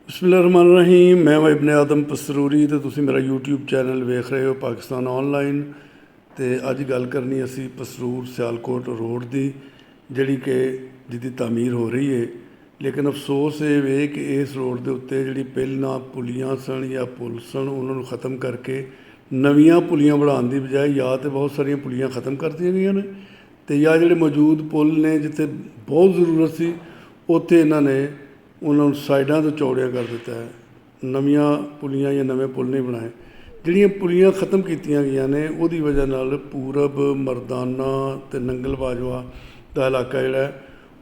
ਬਿਸਮਿਲ੍ਲਾਹਿਰਰਹਿਮਾਨਿਰਰਹੀਮ। मैं इब्न आदम पसरूरी तो तुसी मेरा यूट्यूब चैनल वेख रहे हो पाकिस्तान ऑनलाइन। तो अज गल करनी असी पसरूर सियालकोट रोड की जिहड़ी कि जिहदी तामीर हो रही है। लेकिन अफसोस ये वे कि इस रोड के उत्ते जिहड़ी पहलां पुलियां सन या पुल सन उन्होंने ख़त्म करके नवीं पुलियां बनाने की बजाय या तो बहुत सारिया पुलियां ख़त्म कर दी गई ने तो या जिहड़े मौजूद पुल ने जिथे बहुत ज़रूरत सी उत्थे इन्हां ने उन्होंने साइडों तो चौड़िया कर दिता है। नवीं पुलियां या नवे पुल नहीं बनाए। जिहड़ियां पुलियां ख़त्म कीतियां गईयां ने उहदी वजह नाल पूरब मरदाना ते नंगल बाजवा का इलाका जिहड़ा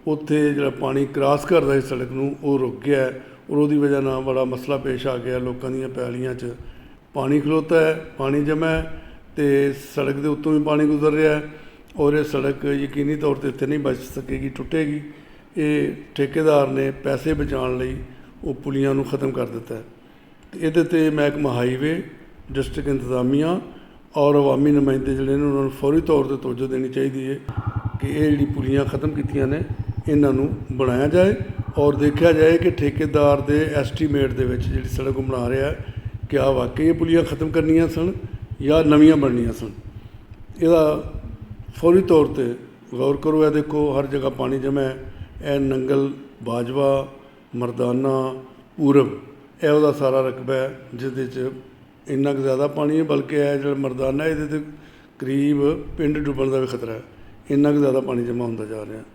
उत्थे जिहड़ा पानी क्रॉस करदा इस सड़क नूं वो रुक गया है और उहदी वजह नाल बड़ा मसला पेश आ गया। लोकां दीयां पैलियां च पानी खलोता है, पानी जमा है तो सड़क के उत्तों भी पानी गुजर रहा है और ये सड़क यकीनी तौर पर इत्थे नहीं बच सकेगी, टुटेगी। ये ठेकेदार ने पैसे बचाने लई वो पुलियां नूं ख़त्म कर दिता है। तो ये ते महकमा हाईवे, डिस्ट्रिक्ट इंतजामिया और अवामी नुमाइंदे जिहड़े ने उन्होंने फौरी तौर पर तवज्जो देनी चाहिए है कि ये जिहड़ी पुलियां ख़त्म कीतियां ने इन्हां नूं बनाया जाए और देखा जाए कि ठेकेदार के एस्टीमेट दे विच जिहड़ी सड़क बना रहा है क्या वाकई ये पुलियां ख़त्म करनियां सन या नवीं बननियां सन। इहदा फौरी तौर पर गौर करो। यह देखो हर जगह पानी जमा है। यह नंगल बाजवा मरदाना पूरब यह सारा रकबा है जिस इन्ना क ज़्यादा पानी है, बल्कि यह जो मरदाना ये करीब पिंड डुबण का भी खतरा है। इन्ना क ज़्यादा पानी जमा होता जा रहा है।